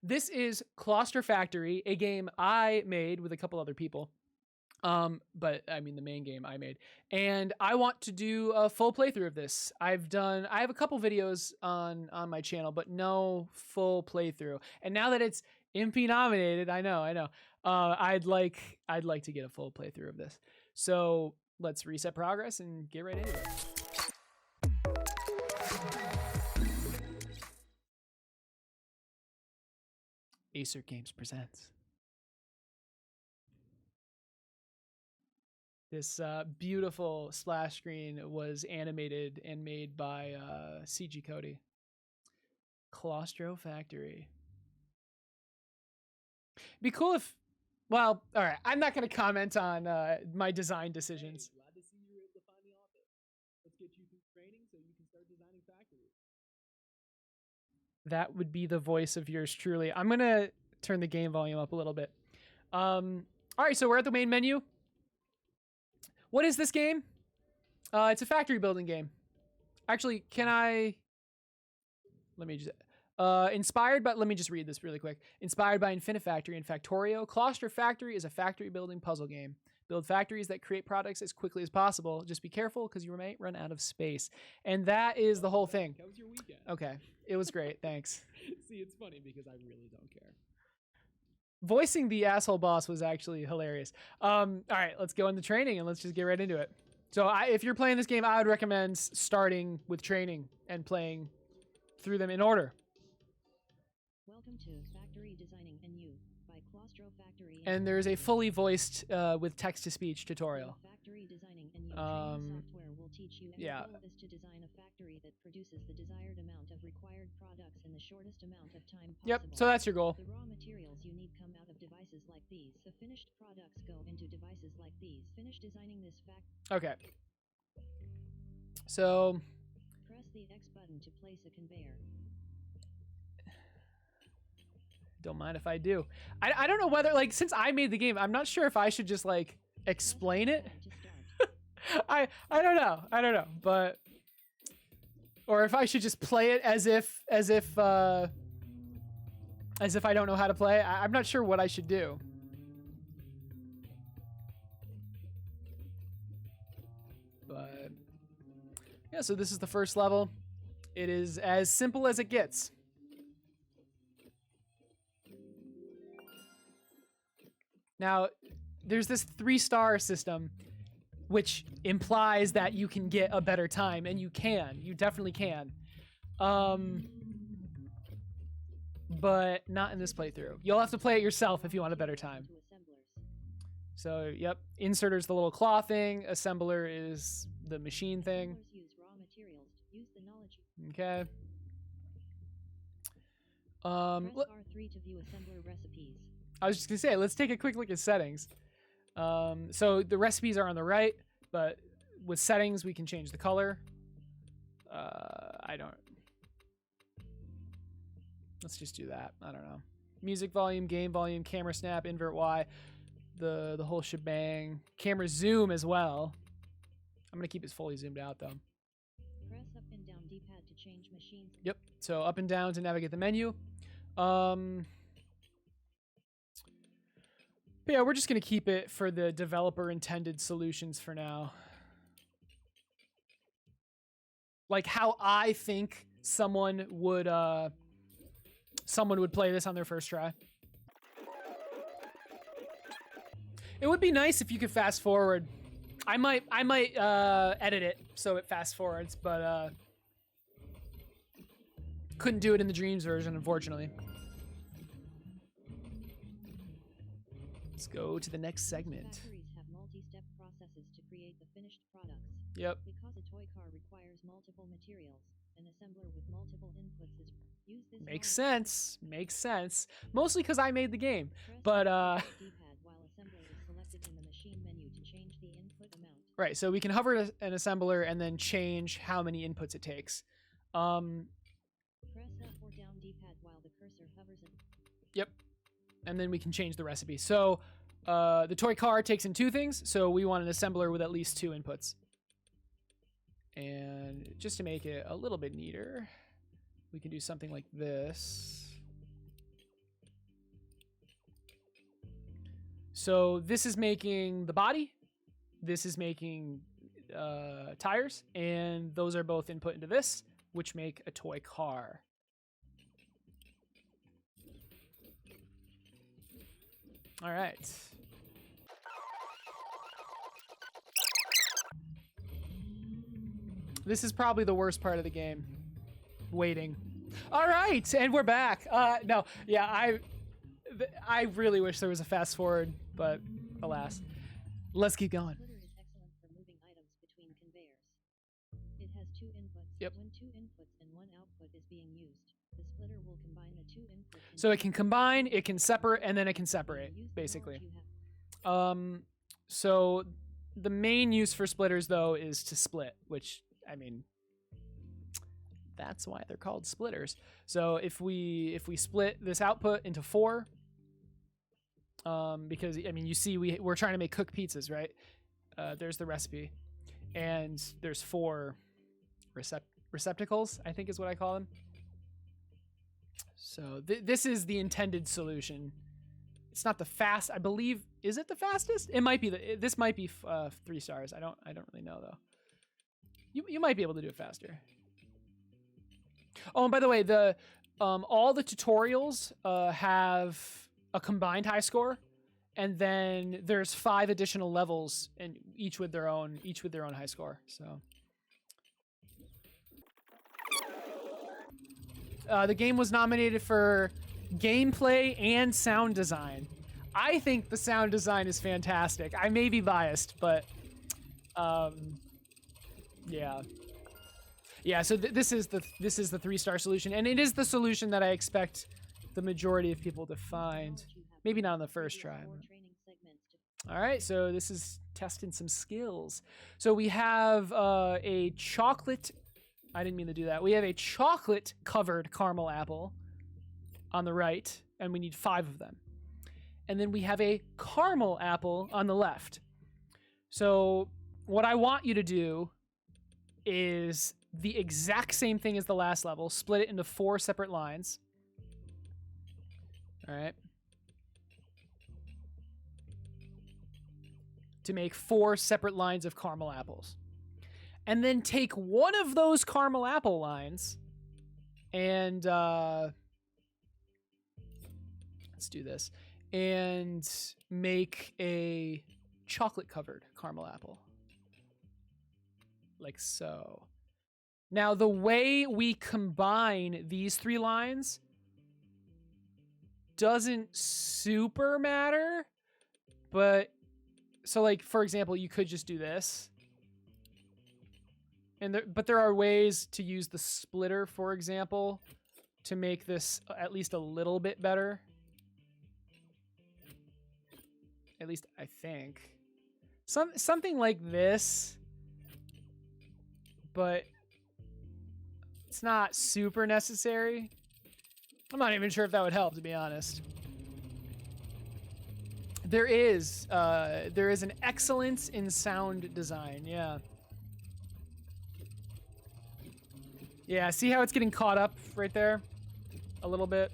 This is Claustrofactory, a game I made with a couple other people. But I mean the main game I made. And I want to do a full playthrough of this. I have a couple videos on my channel, but no full playthrough. And now that it's Impy nominated, I know. I'd like to get a full playthrough of this. So let's reset progress and get right into it. Acer Games presents. This beautiful splash screen was animated and made by CG Cody. Claustrofactory. Be cool if, well, all right. I'm not going to comment on my design decisions. Hey, glad to see you were able to finally off it. Let's get you through training so you can start designing factories. That would be the voice of yours truly. I'm going to turn the game volume up a little bit. All right, so we're at the main menu. What is this game? It's a factory building game. Actually, let me just, let me just read this really quick. Inspired by Infinifactory and Factorio, Claustrofactory is a factory building puzzle game. Build factories that create products as quickly as possible. Just be careful because you might run out of space. And that is the whole thing. How was your weekend? Okay, it was great, thanks. See, it's funny because I really don't care. Voicing the asshole boss was actually hilarious. All right, let's go into training and let's just get right into it. So if you're playing this game, I would recommend starting with training and playing through them in order. Welcome to Factory Designing and You by Claustrofactory. And there's a fully voiced with text-to-speech tutorial. Factory Designing and You training software will teach you, and yeah. the goal is to design a factory that produces the desired amount of required products in the shortest amount of time possible. Yep, so that's your goal. The raw materials you need come out of devices like these. The finished products go into devices like these. Finish designing this Okay. So press the X button to place a conveyor. Don't mind if I do. I don't know whether, like, since I made the game, I'm not sure if I should just, like, explain it. I don't know, but, or if I should just play it as if I don't know how to play. I'm not sure what I should do. But yeah, so this is the first level. It is as simple as it gets. Now, there's this 3-star system, which implies that you can get a better time, and you can. You definitely can. But not in this playthrough. You'll have to play it yourself if you want a better time. So, yep. Inserter's the little claw thing. Assembler is the machine thing. Okay. Press R3 to view assembler recipes. I was just gonna say, let's take a quick look at settings. So the recipes are on the right, but with settings, we can change the color. Let's just do that. I don't know. Music volume, game volume, camera snap, invert Y, the whole shebang. Camera zoom as well. I'm gonna keep it fully zoomed out though. Press up and down D-pad to change machines. Yep. So up and down to navigate the menu. But yeah, we're just going to keep it for the developer-intended solutions for now. Like how I think someone would play this on their first try. It would be nice if you could fast forward. I might edit it so it fast forwards, but couldn't do it in the Dreams version, unfortunately. Let's go to the next segment. Factories have multi-step processes to create the finished products. Yep. Because a toy car requires multiple materials, an assembler with multiple inputs is use this. Makes sense. Makes sense. Mostly because I made the game. But D-pad while assembler is selected in the machine menu to change the input amount. Right, so we can hover an assembler and then change how many inputs it takes. Press up or down D-pad while the cursor hovers in. Yep. And then we can change the recipe. So the toy car takes in 2 things, so we want an assembler with at least 2 inputs. And just to make it a little bit neater, we can do something like this. So this is making the body. This is making tires, and those are both input into this, which make a toy car. All right. This is probably the worst part of the game. Waiting. All right, and we're back. No, yeah, I really wish there was a fast forward, but alas. Let's keep going. Splitter is excellent for moving items between conveyors. It has two inputs. Yep. When two inputs and one output is being used, the splitter will combine the two inputs. So it can combine, it can separate, and then it can separate, basically. So the main use for splitters, though, is to split, which, I mean, that's why they're called splitters. So if we split this output into 4, because, I mean, you see we're trying to make cooked pizzas, right? There's the recipe. And there's 4 receptacles, I think is what I call them. So this is the intended solution. It's not the fast, I believe. Is it the fastest? It might be. This might be 3 stars. I don't really know though. You might be able to do it faster. Oh, and by the way, the all the tutorials have a combined high score, and then there's 5 additional levels, and each with their own high score. So the game was nominated for gameplay and sound design. I think the sound design is fantastic. I may be biased, but yeah. So this is the 3-star solution, and it is the solution that I expect the majority of people to find. Maybe not on the first try. All right, so this is testing some skills. So we have a chocolate. I didn't mean to do that. We have a chocolate-covered caramel apple on the right, and we need 5 of them. And then we have a caramel apple on the left. So what I want you to do is the exact same thing as the last level. Split it into 4 separate lines. All right. To make 4 separate lines of caramel apples. And then take one of those caramel apple lines and let's do this, and make a chocolate covered caramel apple like so. Now the way we combine these 3 lines doesn't super matter, but so like for example, you could just do this. But there are ways to use the splitter, for example, to make this at least a little bit better. At least I think. Something like this, but it's not super necessary. I'm not even sure if that would help, to be honest. There is an excellence in sound design, yeah. Yeah, see how it's getting caught up right there? A little bit.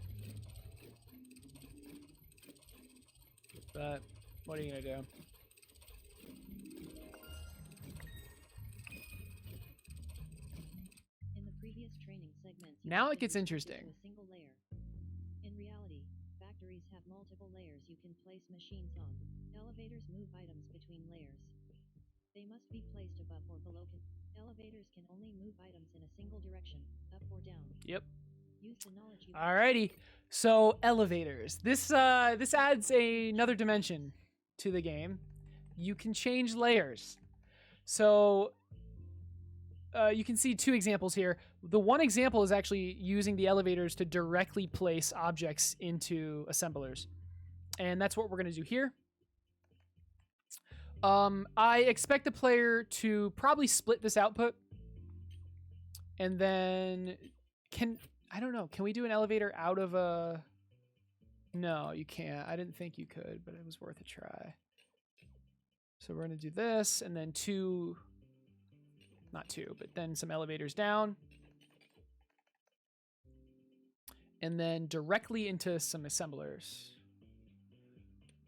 But what are you gonna do? In the previous training segments, Now it gets interesting. A single layer. In reality, factories have multiple layers you can place machines on. Elevators move items between layers. They must be placed above or below. Elevators can only move items in a single direction, up or down. Yep. Use the knowledge you Alrighty. So elevators. This adds another dimension to the game. You can change layers. So you can see 2 examples here. The one example is actually using the elevators to directly place objects into assemblers. And that's what we're going to do here. I expect the player to probably split this output. And then I don't know, can we do an elevator out of a... No, you can't. I didn't think you could, but it was worth a try. So we're going to do this, and then 2, not 2, but then some elevators down. And then directly into some assemblers.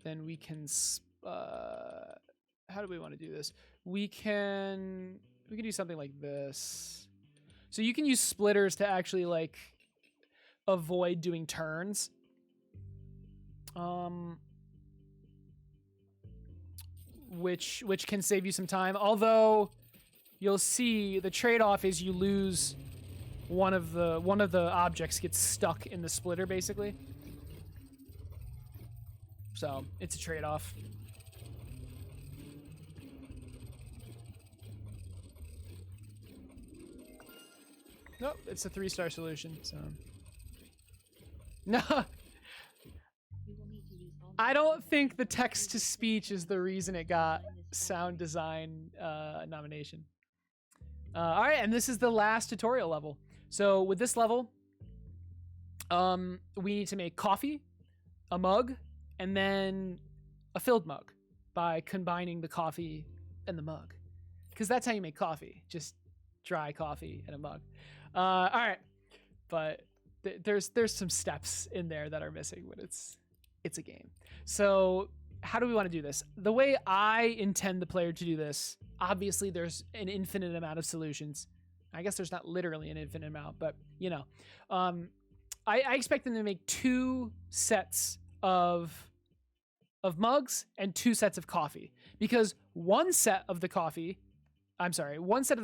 then we can how do we want to do this? We can do something like this. So you can use splitters to actually like avoid doing turns. Which can save you some time. Although you'll see the trade-off is you lose one of the objects gets stuck in the splitter basically. So it's a trade-off. Nope, it's a 3-star solution. So no. I don't think the text-to-speech is the reason it got sound design nomination. All right, and this is the last tutorial level. So with this level, we need to make coffee, a mug, and then a filled mug by combining the coffee and the mug. Because that's how you make coffee, just dry coffee and a mug. All right, but there's some steps in there that are missing when it's a game. So how do we want to do this? The way I intend the player to do this, obviously there's an infinite amount of solutions. I guess there's not literally an infinite amount, but you know, I expect them to make 2 sets of mugs and 2 sets of coffee, because one set of the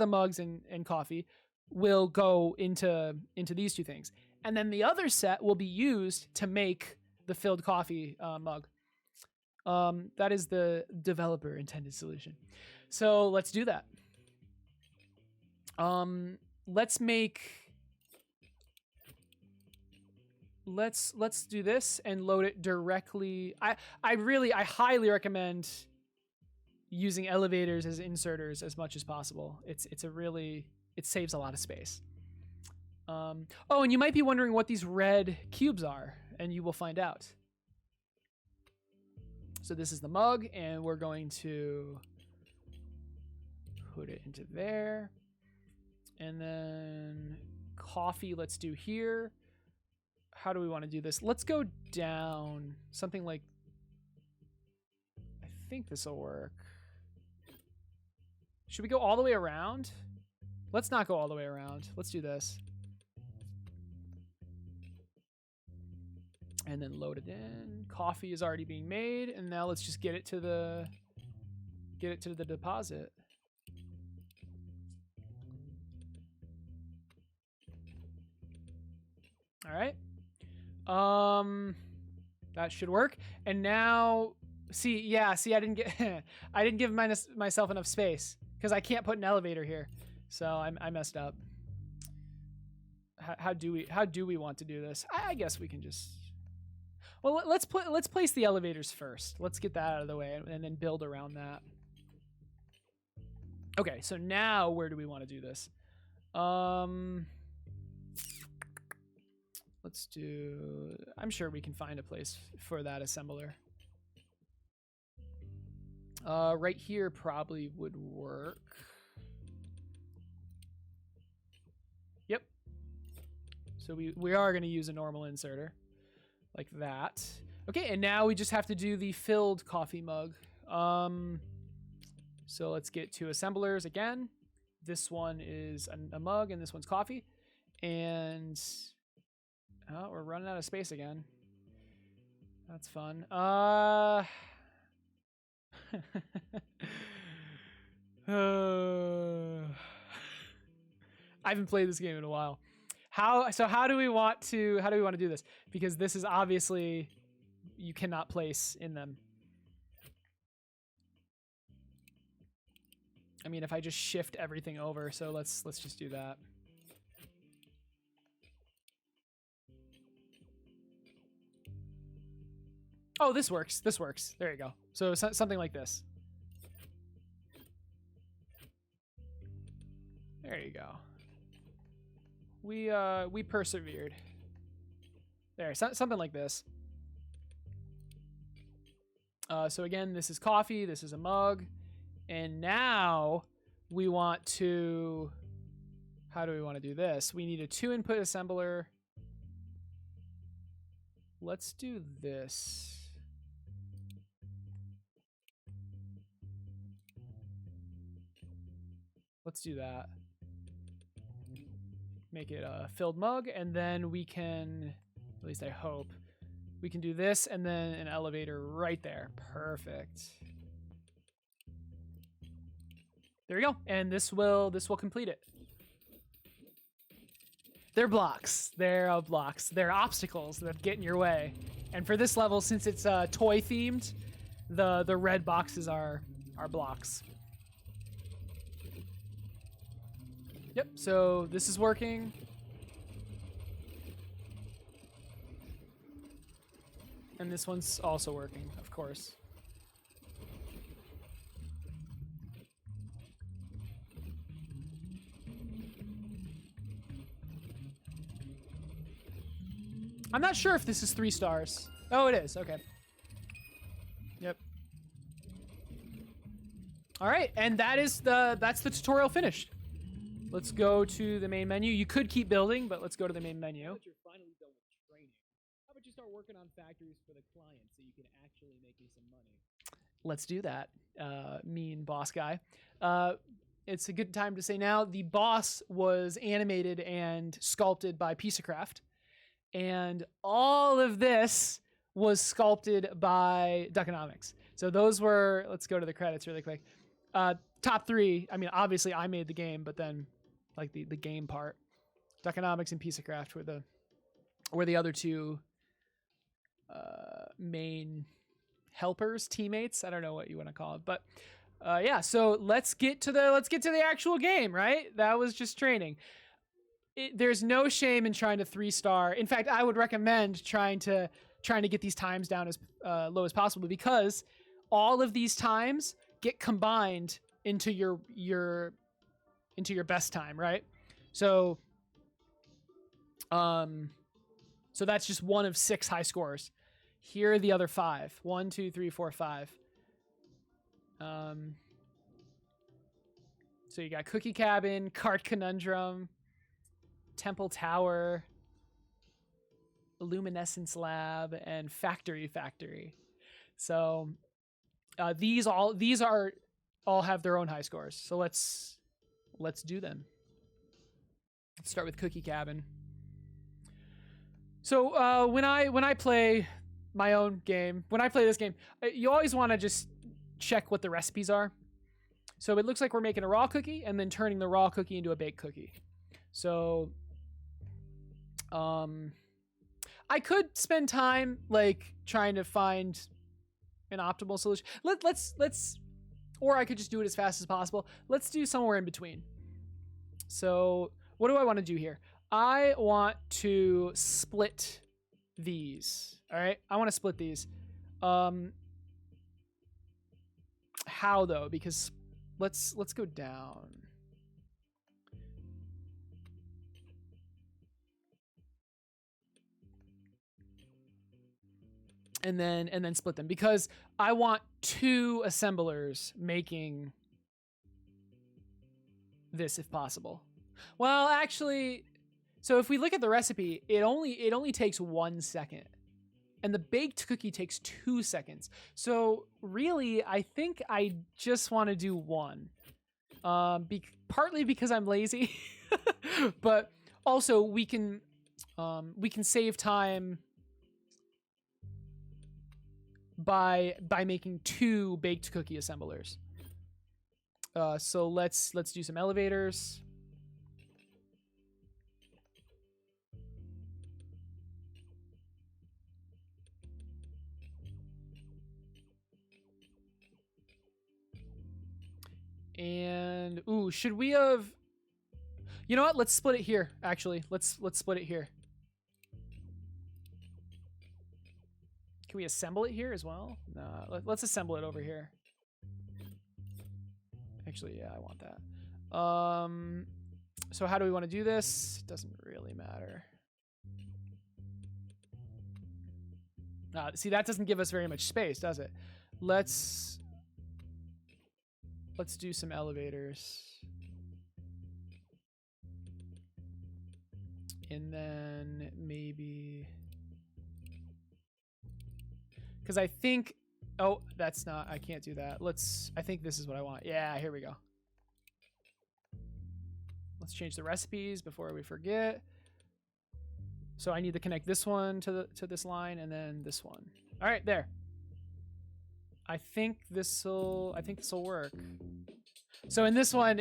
mugs and coffee will go into these 2 things, and then the other set will be used to make the filled coffee mug. That is the developer intended solution. So let's do that. Let's do this and load it directly. I highly recommend using elevators as inserters as much as possible. It saves a lot of space. Oh, and you might be wondering what these red cubes are, and you will find out. So this is the mug, and we're going to put it into there. And then coffee, let's do here. How do we want to do this? Let's go down. Something like, I think this will work. Should we go all the way around? Let's not go all the way around. Let's do this. And then load it in. Coffee is already being made, and now let's just get it to the deposit. All right. That should work. And now, see, I didn't give myself enough space because I can't put an elevator here, so I messed up. How do we want to do this? I guess we can just. Well, let's place the elevators first. Let's get that out of the way and then build around that. Okay, so now where do we want to do this? Let's do. I'm sure we can find a place for that assembler. Right here probably would work. Yep. So we are going to use a normal inserter. Like that. Okay, and now we just have to do the filled coffee mug. So let's get 2 assemblers again. This one is a mug, and this one's coffee. And we're running out of space again. That's fun. I haven't played this game in a while. How do we want to do this? Because this is obviously you cannot place in them. I mean, if I just shift everything over, so let's just do that. Oh, this works. This works. There you go. So something like this. There you go. We persevered. There, something like this. So again, this is coffee, this is a mug, and now we want to, how do we want to do this? We need a 2-input assembler. Let's do this. Let's do that. Make it a filled mug, and then we can, at least I hope, we can do this and then an elevator right there. Perfect. There you go. And this will complete it. They're blocks. They're blocks. They're obstacles that get in your way. And for this level, since it's toy themed, the red boxes are blocks. Yep, so this is working. And this one's also working, of course. I'm not sure if this is 3 stars. Oh, it is. Okay. Yep. All right, and that's the tutorial finished. Let's go to the main menu. You could keep building, but let's go to the main menu. Now that you're finally done with training, how about you start working on factories for the client so you can actually make me some money? Let's do that, mean boss guy. It's a good time to say now, the boss was animated and sculpted by Piececraft, and all of this was sculpted by Duckonomics. So those were, let's go to the credits really quick. Top 3, I mean, obviously I made the game, but then like the game part, Duckonomics and Piececraft were the other 2 main helpers, teammates. I don't know what you want to call it, but yeah. So let's get to the actual game, right? That was just training. There's no shame in trying to 3-star. In fact, I would recommend trying to get these times down as low as possible, because all of these times get combined into your best time, right? So so that's just one of 6 high scores. Here are the other 5. 1, 2, 3, 4, 5. So you got Cookie Cabin, Cart Conundrum, Temple Tower, Luminescence Lab, and Factory. So these all have their own high scores. So let's do them. Let's start with Cookie Cabin. So when I play my own game, when I play this game, you always want to just check what the recipes are. So it looks like we're making a raw cookie and then turning the raw cookie into a baked cookie. So I could spend time like trying to find an optimal solution. Let's or I could just do it as fast as possible. Let's do somewhere in between. So what do I want to do here? I want to split these. All right, I want to split these. How though? Because let's go down. And then split them, because I want 2 assemblers making this if possible. Well, actually, so if we look at the recipe, it only takes 1 second. And the baked cookie takes 2 seconds. So really, I think I just want to do 1. Partly because I'm lazy, but also we can save time by making 2 baked cookie assemblers. So let's do some elevators. And ooh, should we have? You know what? Let's split it here. Actually, let's split it here. Can we assemble it here as well? No, let's assemble it over here. Actually, yeah, I want that. So how do we want to do this? It doesn't really matter. See, that doesn't give us very much space, does it? Let's do some elevators. And then maybe, because I think, oh, that's not, I can't do that. I think this is what I want. Yeah, here we go. Let's change the recipes before we forget. So I need to connect this one to this line and then this one. All right, there. I think this'll work. So in this one,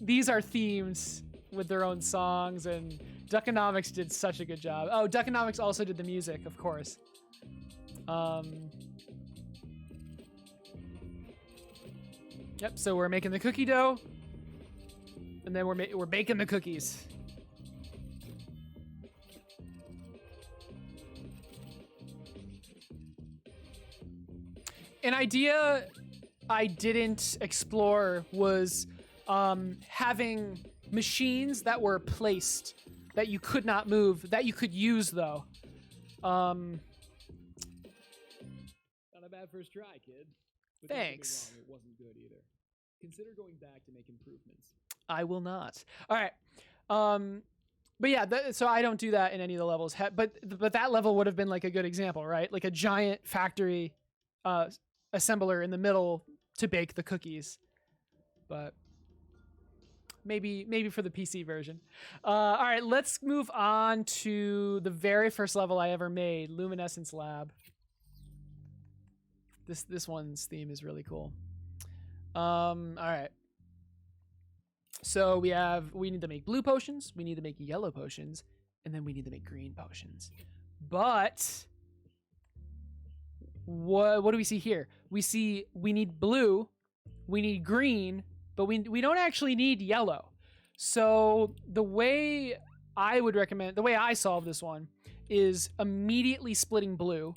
these are themes with their own songs, and Duckonomics did such a good job. Oh, Duckonomics also did the music, of course. Yep. So we're making the cookie dough, and then we're baking the cookies. An idea I didn't explore was having machines that were placed that you could not move, that you could use though. Not a bad first try, kid. But Thanks. Don't get me wrong, it wasn't good either. Consider going back to make improvements. I will not. All right. But yeah, so I don't do that in any of the levels. But that level would have been like a good example, right? Like a giant factory assembler in the middle to bake the cookies. But maybe for the PC version. All right, let's move on to the very first level I ever made, Luminescence Lab. This one's theme is really cool. All right. So we need to make blue potions, we need to make yellow potions, and then we need to make green potions. But what do we see here? We need blue, we need green, but we don't actually need yellow. So the way I would recommend, the way I solve this one is immediately splitting blue,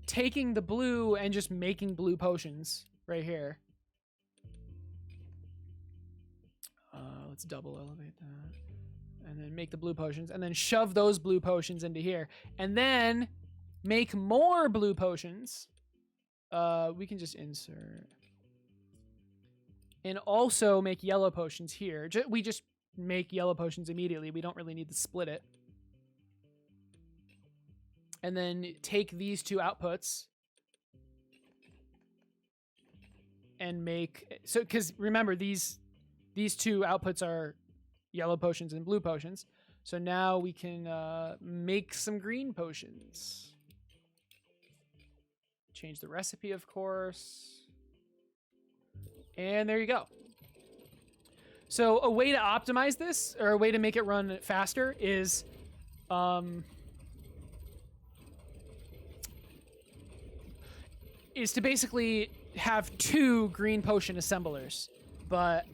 taking the blue and just making blue potions right here. Let's double elevate that. And then make the blue potions, and then shove those blue potions into here. And then make more blue potions. We can just insert. And also make yellow potions here. We just make yellow potions immediately. We don't really need to split it. And then take these two outputs and make, so because remember these two outputs are yellow potions and blue potions. So now we can make some green potions. Change the recipe, of course. And there you go. So a way to optimize this, or a way to make it run faster, is to basically have 2 green potion assemblers. But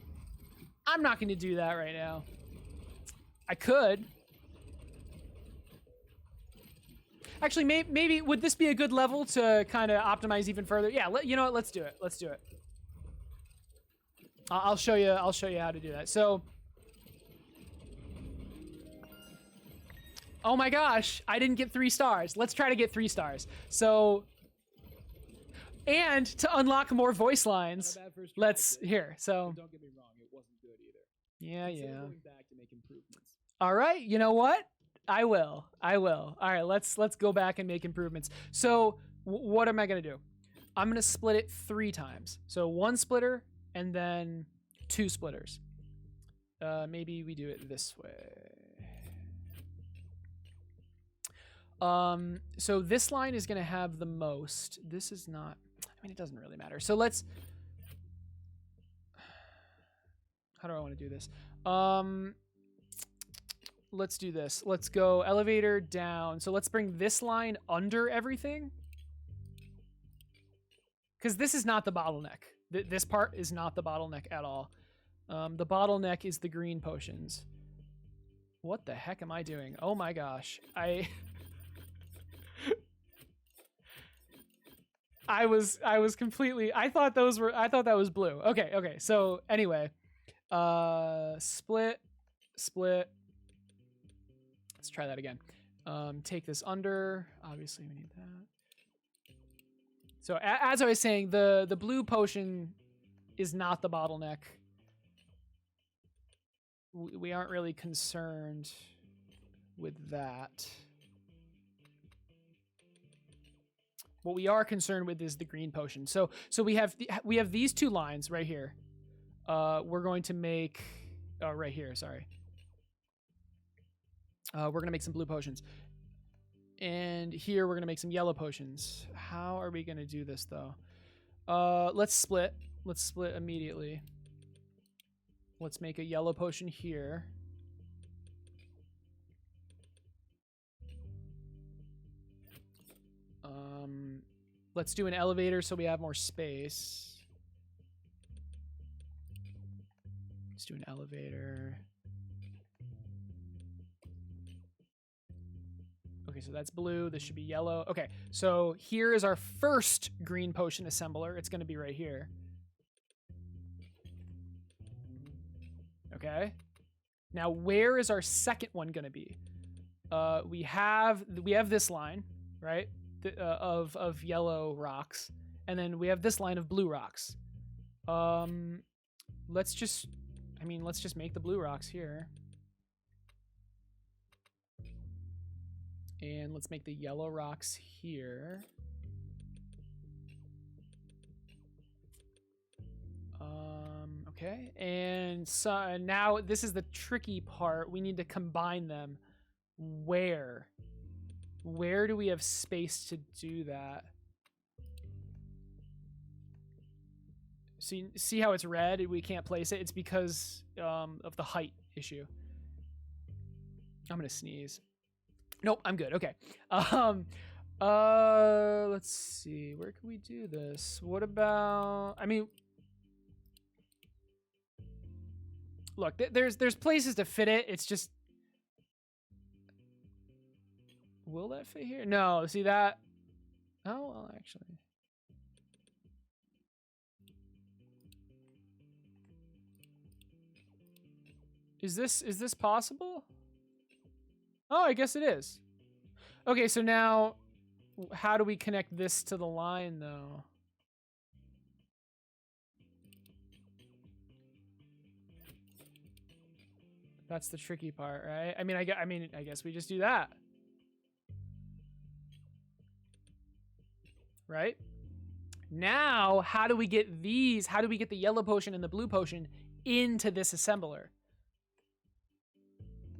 I'm not going to do that right now. I could. Actually, maybe would this be a good level to kind of optimize even further? Yeah, you know what? Let's do it. Let's do it. I'll show you how to do that. So, oh my gosh, I didn't get 3 stars. Let's try to get 3 stars. So, and to unlock more voice lines, let's here. So, Don't get me wrong, it wasn't good either. Yeah. Going back to make improvements. All right, you know what? I will. All right, let's go back and make improvements. So, what am I gonna do? I'm gonna split it 3 times. So 1 splitter and then 2 splitters. Maybe we do it this way. So this line is gonna have the most. This is not. I mean, it doesn't really matter. So let's. How do I want to do this? Let's do this. Let's go elevator down. So let's bring this line under everything. Because this is not the bottleneck. This part is not the bottleneck at all. The bottleneck is the green potions. What the heck am I doing? Oh my gosh. I was completely, I thought that was blue. Okay. So anyway, split. Let's try that again. Take this under. Obviously, we need that. So as I was saying, the blue potion is not the bottleneck. We aren't really concerned with that. What we are concerned with is the green potion. So we have these 2 lines right here. We're going to make Oh, right here. Sorry. We're going to make some blue potions. And here we're going to make some yellow potions. How are we going to do this, though? Let's split. Let's split immediately. Let's make a yellow potion here. Let's do an elevator so we have more space. Let's do an elevator. Okay, so that's blue. This should be yellow. Okay, so here is our first green potion assembler. It's going to be right here. Okay. Now, where is our second one going to be? We have this line, right? Of yellow rocks, and then we have this line of blue rocks. Let's just make the blue rocks here. And let's make the yellow rocks here. Okay. And so now this is the tricky part. We need to combine them. Where do we have space to do that? See how it's red? We can't place it. It's because of the height issue. I'm gonna sneeze. Nope, I'm good. Okay. Let's see. Where can we do this? What about? I mean, look, there's places to fit it. It's just, will that fit here? No. See that? Oh well, actually. Is this possible? Oh, I guess it is. Okay, so now how do we connect this to the line though? That's the tricky part, right? I mean, I guess we just do that. Right? Now, how do we get these? How do we get the yellow potion and the blue potion into this assembler?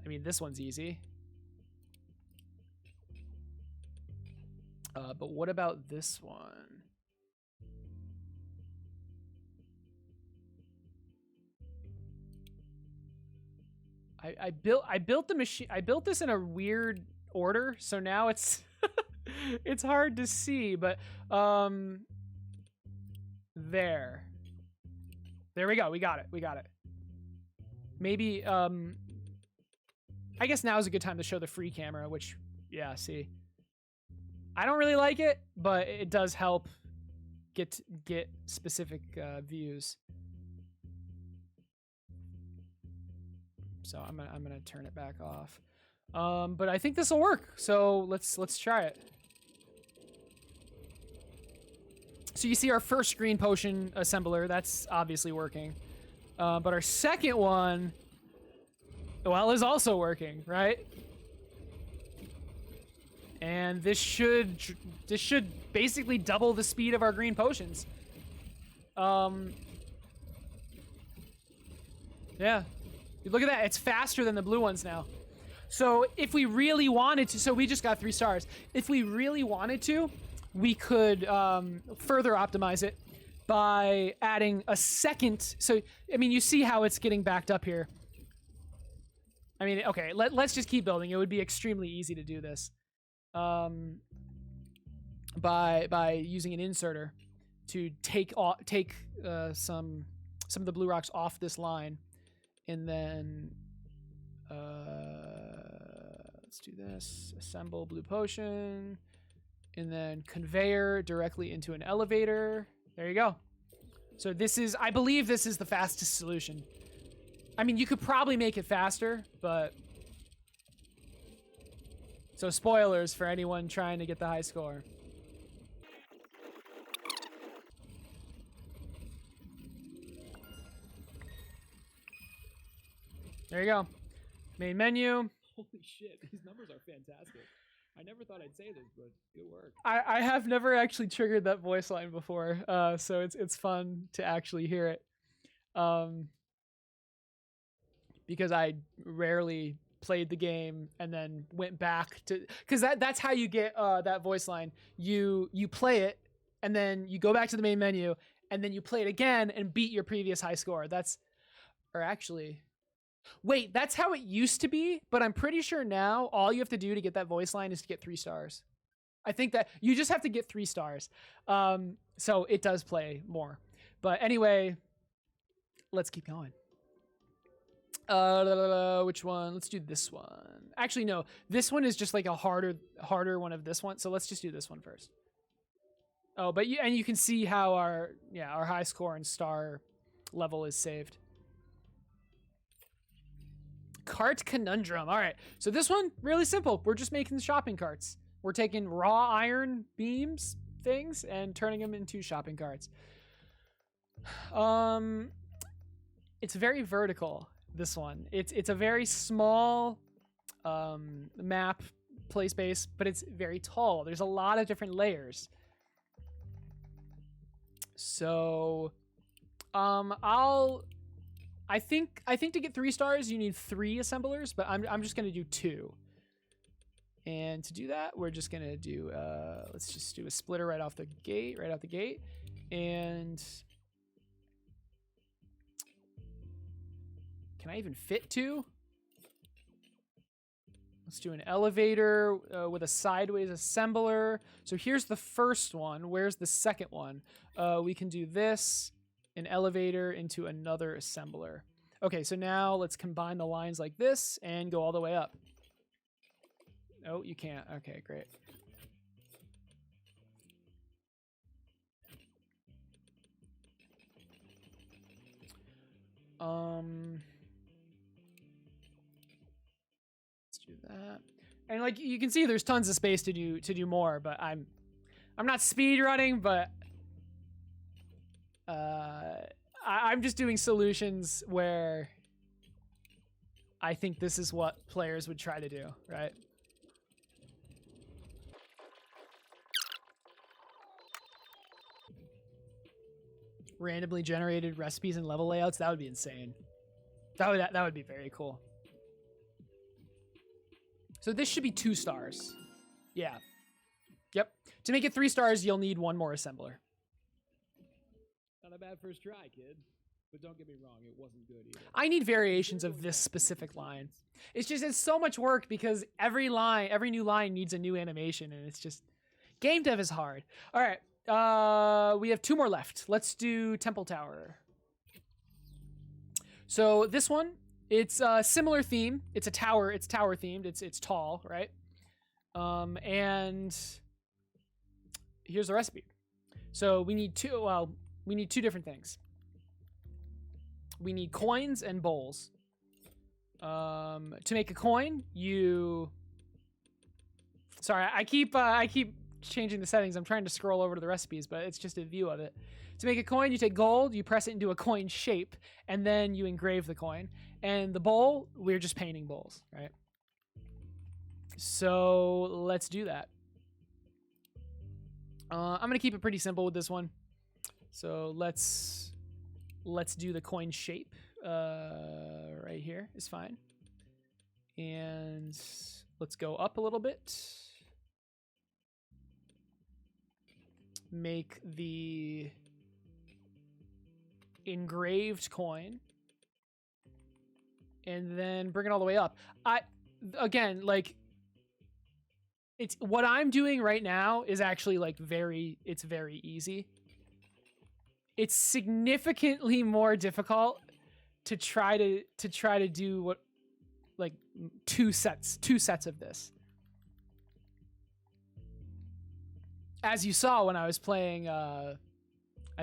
I mean, this one's easy. But what about this one? I built the machine. I built this in a weird order, so now it's it's hard to see. But there we go. We got it. We got it. Maybe I guess now is a good time to show the free camera. Which, yeah, see. I don't really like it, but it does help get specific views. So I'm gonna turn it back off. But I think this will work. So let's try it. So you see our first green potion assembler. That's obviously working. But our second one, well, is also working, right? And this should basically double the speed of our green potions. Yeah. Look at that. It's faster than the blue ones now. So if we really wanted to, so we just got 3 stars. If we really wanted to, we could further optimize it by adding a second. So, I mean, you see how it's getting backed up here. I mean, okay, let's just keep building. It would be extremely easy to do this. By using an inserter to take some of the blue rocks off this line, and then let's do this: assemble blue potion, and then conveyor directly into an elevator. There you go. So this is, I believe, this is the fastest solution. I mean, you could probably make it faster, but. So spoilers for anyone trying to get the high score. There you go. Main menu. Holy shit, these numbers are fantastic. I never thought I'd say this, but good work. I have never actually triggered that voice line before, so it's fun to actually hear it. because I rarely played the game and then went back to, because that's how you get that voice line. You play it and then you go back to the main menu and then you play it again and beat your previous high score. That's, or actually, wait, that's how it used to be, but I'm pretty sure now all you have to do to get that voice line is to get 3 stars. I think that you just have to get 3 stars. So it does play more. But anyway, let's keep going. Which one? Let's do this one. Actually, no. This one is just like a harder one of this one. So let's just do this one first. Oh, but you can see how our high score and star level is saved. Cart conundrum. All right. So this one really simple. We're just making shopping carts. We're taking raw iron beams things and turning them into shopping carts. It's very vertical. This one, it's a very small map play space, but it's very tall. There's a lot of different layers. So I think to get 3 stars you need 3 assemblers, but I'm just gonna do 2. And to do that, we're just gonna do let's just do a splitter right out the gate. And can I even fit 2? Let's do an elevator with a sideways assembler. So here's the first one. Where's the second one? We can do this, an elevator into another assembler. Okay, so now let's combine the lines like this and go all the way up. Oh, you can't. Okay, great. Let's do that. And like you can see, there's tons of space to do more. But I'm not speed running, but I'm just doing solutions where I think this is what players would try to do, right? Randomly generated recipes and level layouts. That would be insane. That would be very cool. So this should be 2 stars. Yeah. Yep. To make it 3 stars, you'll need 1 more assembler. Not a bad first try, kid. But don't get me wrong, it wasn't good either. I need variations of this specific line. It's so much work because every new line needs a new animation, and it's just, game dev is hard. All right. We have 2 more left. Let's do Temple Tower. So this one, it's a similar theme. It's a tower. It's tower themed. It's tall, right? And here's the recipe. So we need 2. Well, we need 2 different things. We need coins and bowls. To make a coin, Sorry, I keep changing the settings. I'm trying to scroll over to the recipes, but it's just a view of it. To make a coin, you take gold, you press it into a coin shape, and then you engrave the coin. And the bowl, we're just painting bowls, right? So let's do that. I'm gonna keep it pretty simple with this one. So let's do the coin shape. Right here is fine. And let's go up a little bit. Make the engraved coin. And then bring it all the way up. Again, like, it's what I'm doing right now is actually like it's very easy. It's significantly more difficult to try to do what, like, two sets of this. As you saw when I was playing, I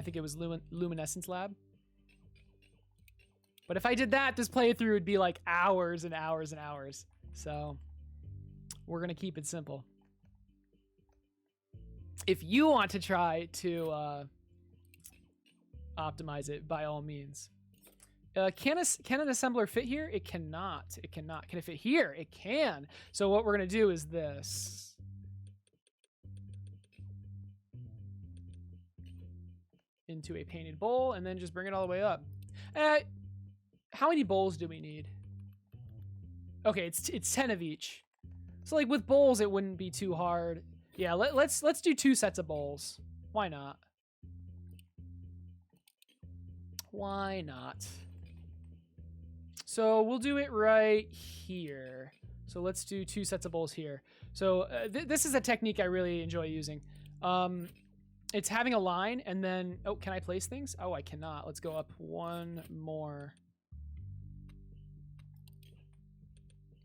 think it was Luminescence Lab. But if I did that, this playthrough would be like hours and hours and hours. So we're gonna keep it simple. If you want to try to optimize it, by all means. Can an assembler fit here? It cannot. It cannot. Can it fit here? It can. So what we're gonna do is this. Into a painted bowl, and then just bring it all the way up. How many bowls do we need? Okay, it's 10 of each. So like with bowls, it wouldn't be too hard. Yeah, let's do 2 sets of bowls. Why not? Why not? So we'll do it right here. So let's do 2 sets of bowls here. So this is a technique I really enjoy using. It's having a line and then, oh, can I place things? Oh, I cannot. Let's go up 1 more.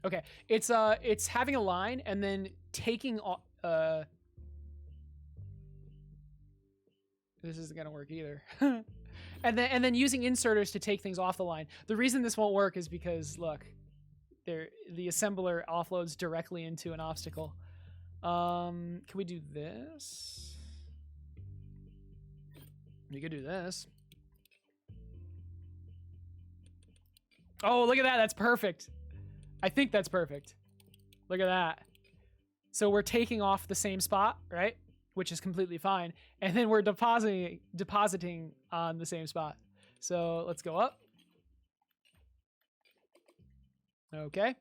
Okay, it's having a line and then taking this isn't gonna work either. and then using inserters to take things off the line. The reason this won't work is because look, the assembler offloads directly into an obstacle. Can we do this? We could do this. Oh, look at that. That's perfect. I think that's perfect. Look at that. So we're taking off the same spot, right? Which is completely fine. And then we're depositing on the same spot. So let's go up. Okay.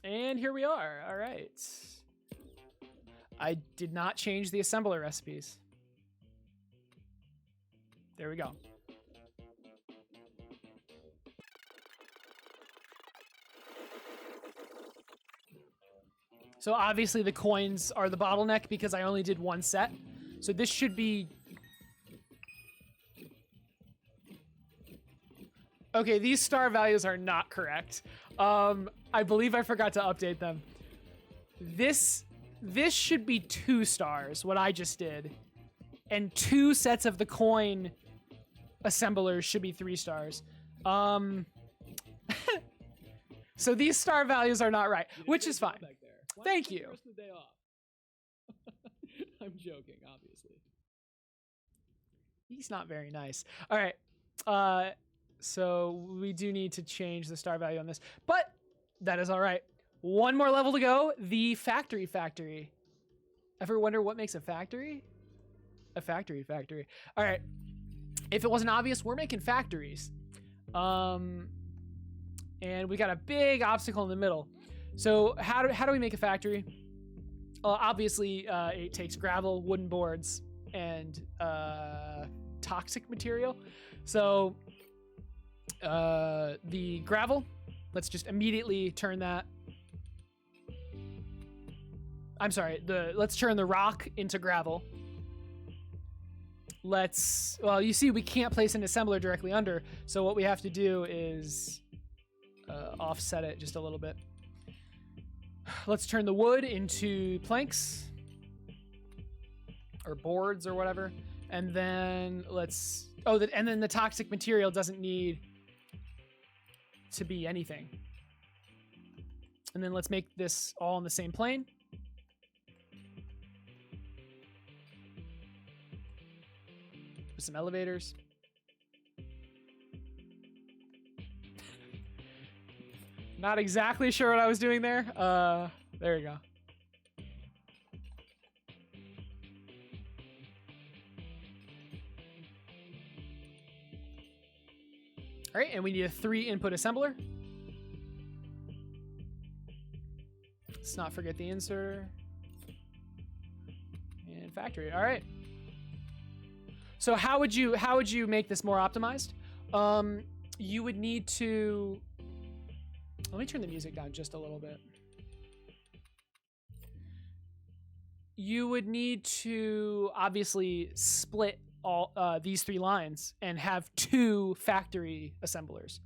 And here we are. All right. I did not change the assembler recipes. There we go. So obviously the coins are the bottleneck because I only did 1 set. So this should be... Okay, these star values are not correct. I believe I forgot to update them. This should be 2 stars, what I just did. And 2 sets of the coin assemblers should be 3 stars. So these star values are not right, which is fine. Thank you. The rest of the day off. I'm joking, obviously. He's not very nice. All right. So we do need to change the star value on this, but that is all right. 1 more level to go. The factory. Ever wonder what makes a factory? A factory. All right. If it wasn't obvious, we're making factories. And we got a big obstacle in the middle. So how do we make a factory? Obviously, it takes gravel, wooden boards, and toxic material. So the gravel, let's just immediately turn that. I'm sorry, let's turn the rock into gravel. Well, you see, we can't place an assembler directly under, so what we have to do is offset it just a little bit. Let's turn the wood into planks or boards or whatever, and then and then the toxic material doesn't need to be anything. And then let's make this all in the same plane. With some elevators. Not exactly sure what I was doing there. There you go. All right, and we need a 3-input assembler. Let's not forget the inserter. And factory. All right. So how would you make this more optimized? You would need to... Let me turn the music down just a little bit. You would need to obviously split all these 3 lines and have 2 factory assemblers,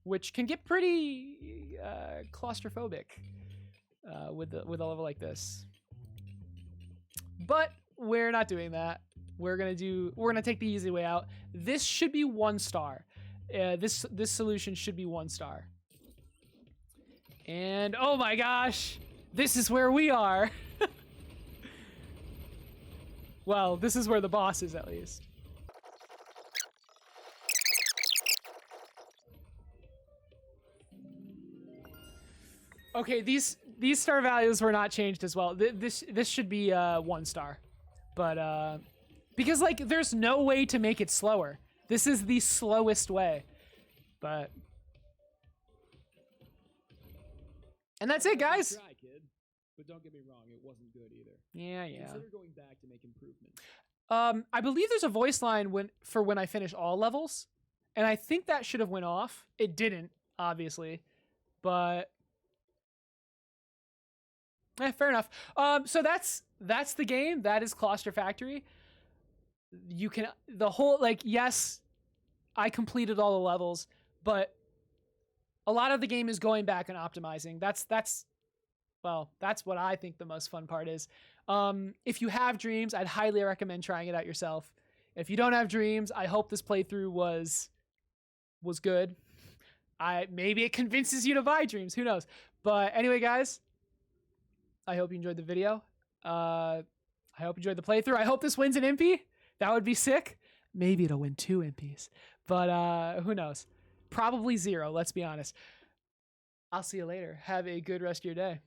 which can get pretty claustrophobic with a level like this. But we're not doing that. We're gonna take the easy way out. This should be 1 star. This solution should be 1 star. And oh my gosh, this is where we are. Well, this is where the boss is, at least. Okay, these star values were not changed as well. This should be 1 star, but because like there's no way to make it slower. This is the slowest way, but. And that's it, guys. Try, kid. But don't get me wrong, it wasn't good either. Yeah. Consider going back to make improvements. I believe there's a voice line when I finish all levels, and I think that should have went off. It didn't, obviously, but fair enough. So that's the game. That is Claustrofactory. You can yes, I completed all the levels, but a lot of the game is going back and optimizing. That's what I think the most fun part is. If you have dreams, I'd highly recommend trying it out yourself. If you don't have dreams, I hope this playthrough was good. Maybe it convinces you to buy dreams. Who knows? But anyway, guys, I hope you enjoyed the video. I hope you enjoyed the playthrough. I hope this wins an MP. That would be sick. Maybe it'll win 2 MPs. But who knows? Probably 0, let's be honest. I'll see you later. Have a good rest of your day.